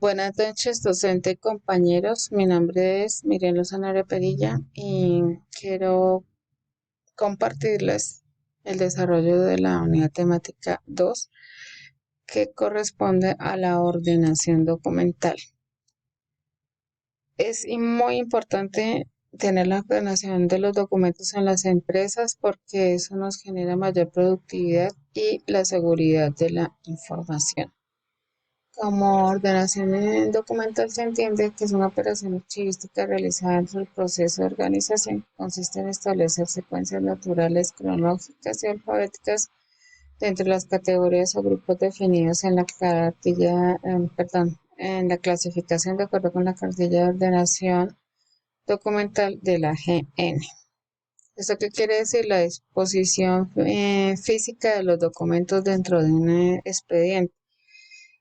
Buenas noches, docente y compañeros. Mi nombre es Miriam Lozano Perilla y quiero compartirles el desarrollo de la unidad temática 2 que corresponde a la ordenación documental. Es muy importante tener la ordenación de los documentos en las empresas porque eso nos genera mayor productividad y la seguridad de la información. Como ordenación documental se entiende que es una operación archivística realizada dentro del proceso de organización que consiste en establecer secuencias naturales, cronológicas y alfabéticas dentro de las categorías o grupos definidos en la en la clasificación de acuerdo con la cartilla de ordenación documental de la GN. ¿Esto qué quiere decir? La disposición física de los documentos dentro de un expediente.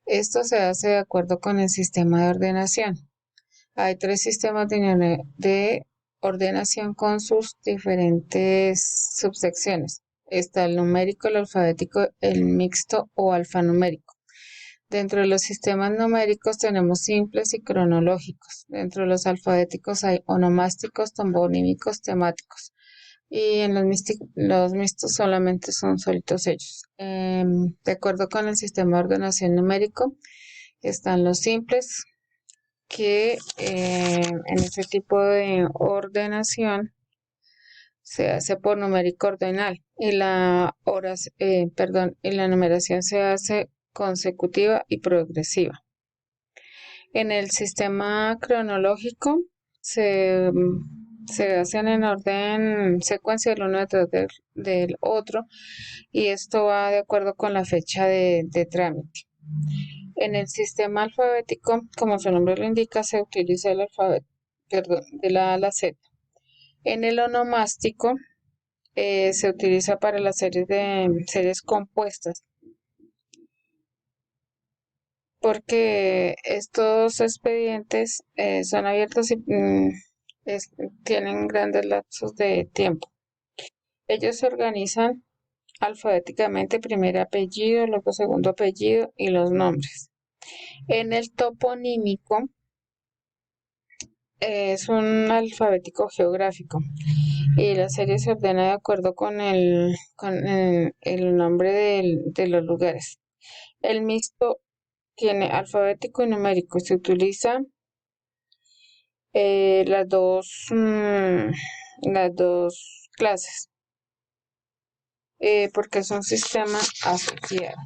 Esto se hace de acuerdo con el sistema de ordenación. Hay tres sistemas de ordenación con sus diferentes subsecciones. Está el numérico, el alfabético, el mixto o alfanumérico. Dentro de los sistemas numéricos tenemos simples y cronológicos. Dentro de los alfabéticos hay onomásticos, toponímicos, temáticos. Y en los mixtos solamente son solitos ellos. De acuerdo con el sistema de ordenación numérico, están los simples, que en ese tipo de ordenación se hace por numérico ordinal y y la numeración se hace consecutiva y progresiva. En el sistema cronológico se, se hacen en orden secuencial uno detrás del otro y esto va de acuerdo con la fecha de trámite. En el sistema alfabético, como su nombre lo indica, se utiliza el alfabeto, de la A a la Z. En el onomástico se utiliza para las series compuestas, porque estos expedientes son abiertos y tienen grandes lapsos de tiempo. Ellos se organizan alfabéticamente, primer apellido, luego segundo apellido y los nombres. En el toponímico es un alfabético geográfico y la serie se ordena de acuerdo con el nombre de los lugares. El mixto tiene alfabético y numérico. Se utiliza eh, las dos, mm, las dos clases porque es un sistema asociado.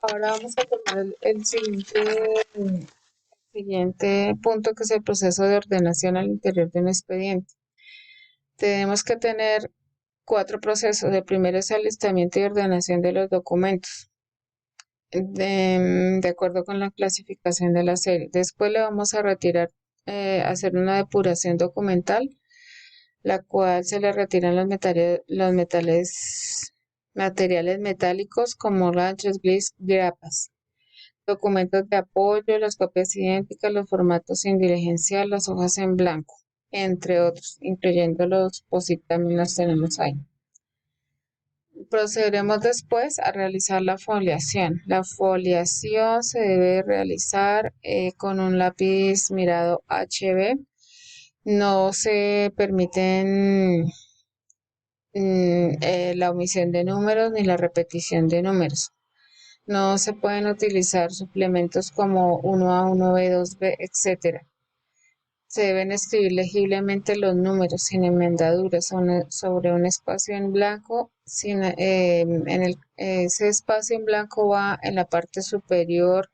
Ahora vamos a tomar el siguiente punto, que es el proceso de ordenación al interior de un expediente. Tenemos que tener cuatro procesos. El primero es el alistamiento y ordenación de los documentos, de acuerdo con la clasificación de la serie. Después le vamos a retirar, hacer una depuración documental, la cual se le retiran materiales metálicos como ranchos, gris, grapas, documentos de apoyo, las copias idénticas, los formatos sin diligenciar, las hojas en blanco, entre otros, incluyendo los POSIT también los tenemos ahí. Procederemos después a realizar la foliación. La foliación se debe realizar con un lápiz mirado HB. No se permiten la omisión de números ni la repetición de números. No se pueden utilizar suplementos como 1A, 1B, 2B, etc. Se deben escribir legiblemente los números sin enmendaduras sobre un espacio en blanco. Ese espacio en blanco va en la parte superior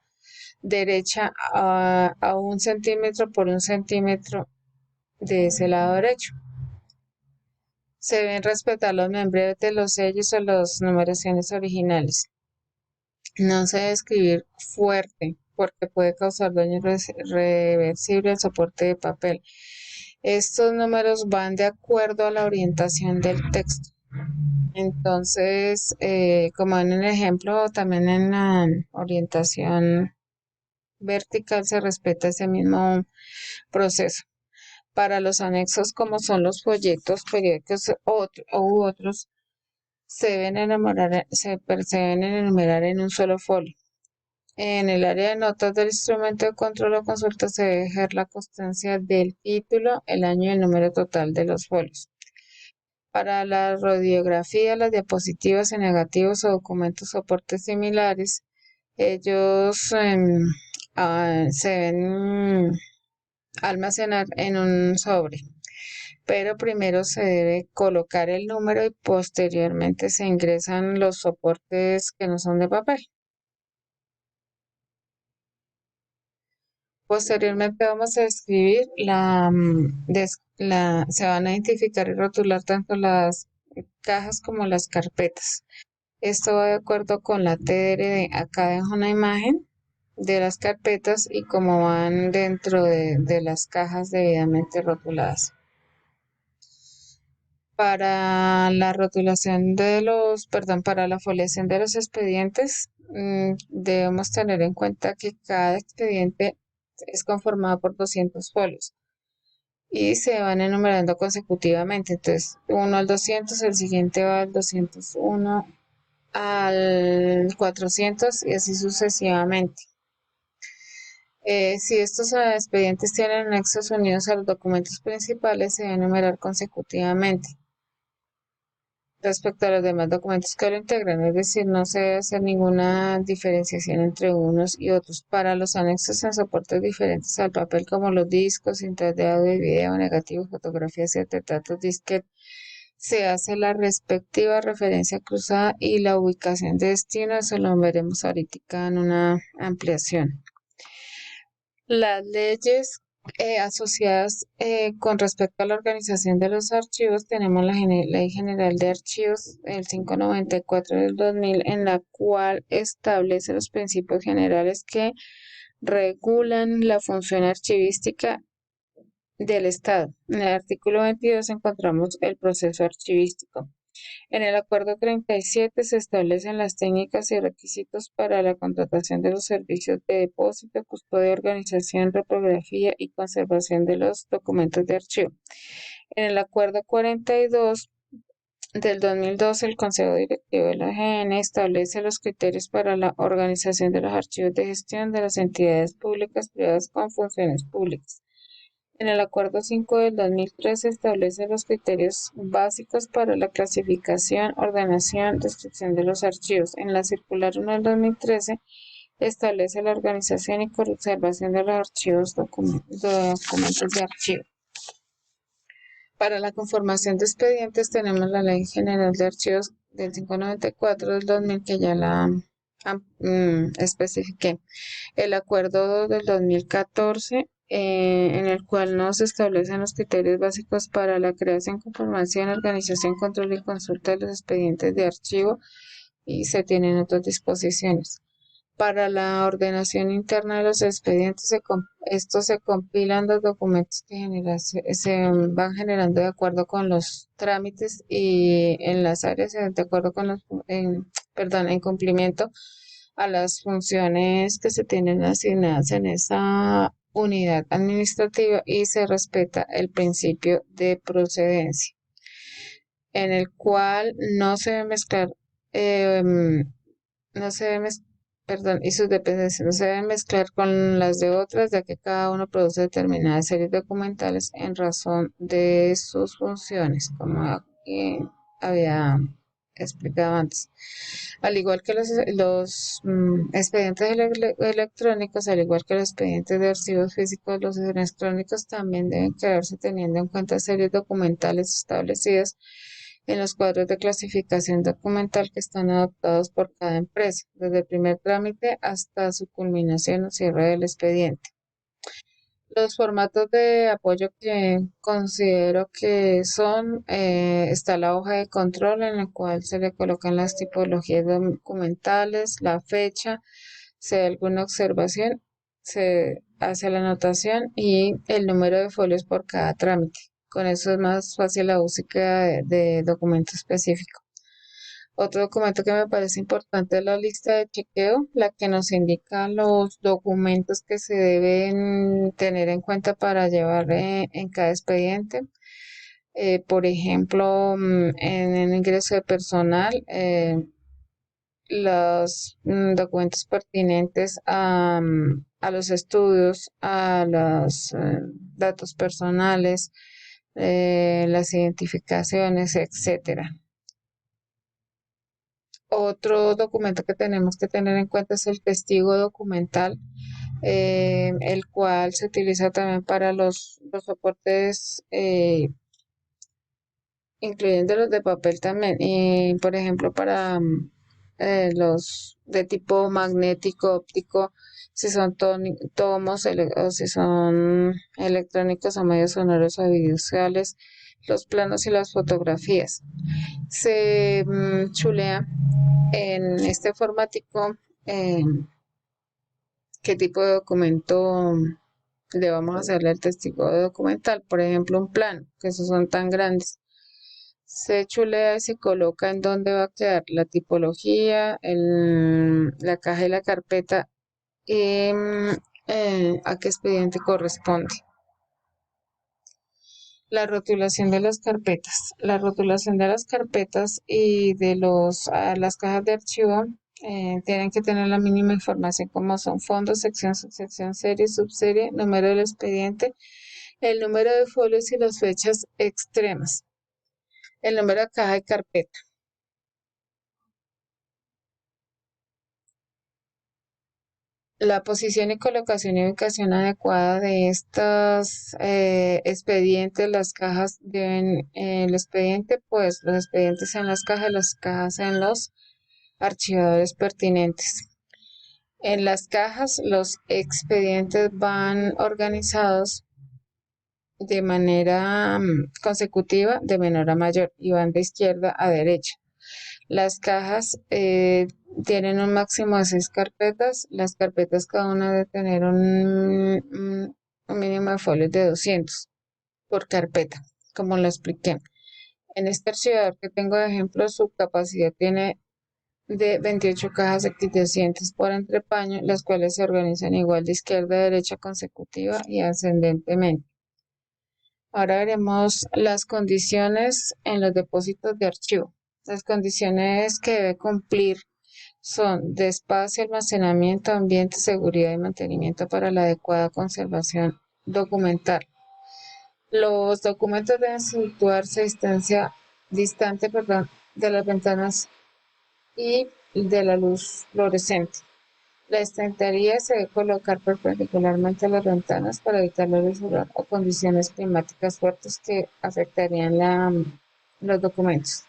derecha a 1 centímetro por 1 centímetro de ese lado derecho. Se deben respetar los membretes, los sellos o las numeraciones originales. No se debe escribir fuerte porque puede causar daño reversible al soporte de papel. Estos números van de acuerdo a la orientación del texto. Entonces, como en el ejemplo, también en la orientación vertical se respeta ese mismo proceso. Para los anexos, como son los folletos, periódicos u otros, se deben enumerar en un solo folio. En el área de notas del instrumento de control o consulta se debe dejar la constancia del título, el año y el número total de los folios. Para la radiografía, las diapositivas en negativos o documentos soportes similares, ellos se deben almacenar en un sobre, pero primero se debe colocar el número y posteriormente se ingresan los soportes que no son de papel. Posteriormente vamos a escribir se van a identificar y rotular tanto las cajas como las carpetas. Esto va de acuerdo con la TDRD. Acá dejo una imagen de las carpetas y cómo van dentro de las cajas debidamente rotuladas. Para la rotulación para la foliación de los expedientes, debemos tener en cuenta que cada expediente es conformado por 200 folios y se van enumerando consecutivamente. Entonces, 1 al 200, el siguiente va al 201 al 400 y así sucesivamente. Si estos expedientes tienen anexos unidos a los documentos principales, se deben enumerar consecutivamente respecto a los demás documentos que lo integran, es decir, no se debe hacer ninguna diferenciación entre unos y otros. Para los anexos en soportes diferentes al papel, como los discos, cintas de audio y video, negativos, fotografías y acetatos, disquete, se hace la respectiva referencia cruzada y la ubicación de destino. Eso lo veremos ahorita en una ampliación. Las leyes asociadas con respecto a la organización de los archivos, tenemos la Ley General de Archivos, el 594 del 2000, en la cual establece los principios generales que regulan la función archivística del Estado. En el artículo 22 encontramos el proceso archivístico. En el Acuerdo 37 se establecen las técnicas y requisitos para la contratación de los servicios de depósito, custodia, organización, reprografía y conservación de los documentos de archivo. En el Acuerdo 42 del 2012, el Consejo Directivo de la AGN establece los criterios para la organización de los archivos de gestión de las entidades públicas privadas con funciones públicas. En el Acuerdo 5 del 2013 establece los criterios básicos para la clasificación, ordenación, destrucción de los archivos. En la Circular 1 del 2013 establece la organización y conservación de los archivos, documentos de archivo. Para la conformación de expedientes tenemos la Ley General de Archivos del 594 del 2000 que ya la especifiqué. El Acuerdo del 2014 en el cual nos establecen los criterios básicos para la creación, conformación, organización, control y consulta de los expedientes de archivo y se tienen otras disposiciones. Para la ordenación interna de los expedientes, estos se compilan los documentos que se van generando de acuerdo con los trámites y en las áreas de acuerdo con en cumplimiento a las funciones que se tienen asignadas en esa unidad administrativa y se respeta el principio de procedencia, en el cual no se debe mezclar, no se debe y sus dependencias no se deben mezclar con las de otras, ya que cada uno produce determinadas series documentales en razón de sus funciones, como había explicado antes. Al igual que los expedientes electrónicos, al igual que los expedientes de archivos físicos, los electrónicos también deben crearse teniendo en cuenta series documentales establecidas en los cuadros de clasificación documental que están adoptados por cada empresa, desde el primer trámite hasta su culminación o cierre del expediente. Los formatos de apoyo que considero que está la hoja de control en la cual se le colocan las tipologías documentales, la fecha, si hay alguna observación, se hace la anotación y el número de folios por cada trámite. Con eso es más fácil la búsqueda de documento específico. Otro documento que me parece importante es la lista de chequeo, la que nos indica los documentos que se deben tener en cuenta para llevar en cada expediente. Por ejemplo, en el ingreso de personal, los documentos pertinentes a los estudios, a los datos personales, las identificaciones, etcétera. Otro documento que tenemos que tener en cuenta es el testigo documental, el cual se utiliza también para los soportes, incluyendo los de papel también, y por ejemplo para los de tipo magnético, óptico, si son tomos o si son electrónicos o medios sonoros o visuales, los planos y las fotografías. Se chulea en este formático qué tipo de documento le vamos a hacerle al testigo documental, por ejemplo un plano, que esos son tan grandes. Se chulea y se coloca en dónde va a quedar la tipología, la caja y la carpeta y a qué expediente corresponde. La rotulación de las carpetas. La rotulación de las carpetas y de las cajas de archivo tienen que tener la mínima información como son fondos, sección, subsección, serie, subserie, número del expediente, el número de folios y las fechas extremas, el número de caja y carpeta. La posición y colocación y ubicación adecuada de estos expedientes, las cajas deben, el expediente, pues los expedientes en las cajas en los archivadores pertinentes. En las cajas, los expedientes van organizados de manera consecutiva de menor a mayor y van de izquierda a derecha. Las cajas tienen un máximo de 6 carpetas. Las carpetas cada una debe tener un mínimo de folios de 200 por carpeta, como lo expliqué. En este archivador que tengo de ejemplo, su capacidad tiene de 28 cajas equidecientes por entrepaño, las cuales se organizan igual de izquierda a derecha consecutiva y ascendentemente. Ahora veremos las condiciones en los depósitos de archivo. Las condiciones que debe cumplir son de espacio, almacenamiento, ambiente, seguridad y mantenimiento para la adecuada conservación documental. Los documentos deben situarse distante de las ventanas y de la luz fluorescente. La estantería se debe colocar perpendicularmente a las ventanas para evitar la luz solar o condiciones climáticas fuertes que afectarían los documentos.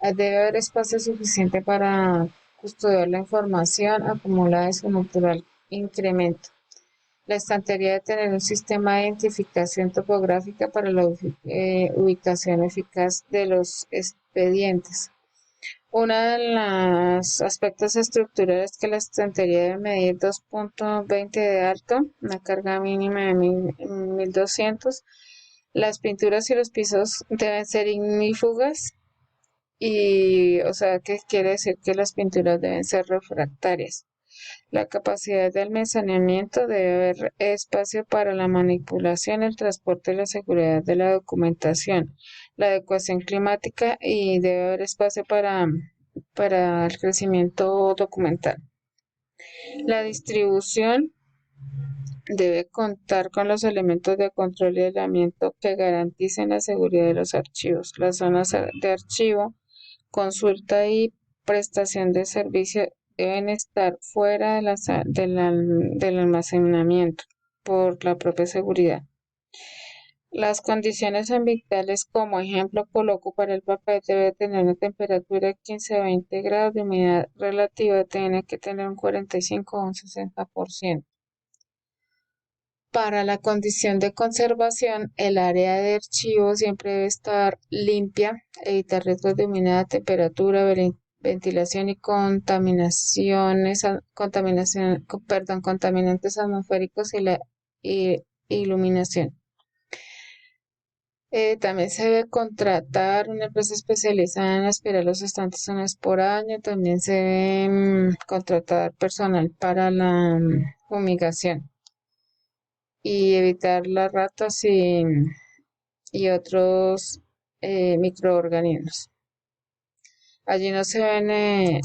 Debe haber espacio suficiente para custodiar la información acumulada en su natural incremento. La estantería debe tener un sistema de identificación topográfica para la ubicación eficaz de los expedientes. Uno de los aspectos estructurales es que la estantería debe medir 2.20 de alto, una carga mínima de 1200. Las pinturas y los pisos deben ser ignífugas y, o sea, que quiere decir que las pinturas deben ser refractarias. La capacidad de almacenamiento debe haber espacio para la manipulación, el transporte y la seguridad de la documentación, la adecuación climática y debe haber espacio para el crecimiento documental. La distribución debe contar con los elementos de control y aislamiento que garanticen la seguridad de los archivos. Las zonas de archivo, consulta y prestación de servicio deben estar fuera del almacenamiento por la propia seguridad. Las condiciones ambientales, como ejemplo, coloco para el papel, debe tener una temperatura de 15 a 20 grados, de humedad relativa tiene que tener un 45 o un 60%. Para la condición de conservación, el área de archivo siempre debe estar limpia, evitar riesgos de humedad, temperatura, ventilación y contaminantes atmosféricos y la iluminación. También se debe contratar una empresa especializada en aspirar los estantes una vez por año. También se debe contratar personal para la fumigación y evitar las ratas y otros microorganismos. Allí no se ven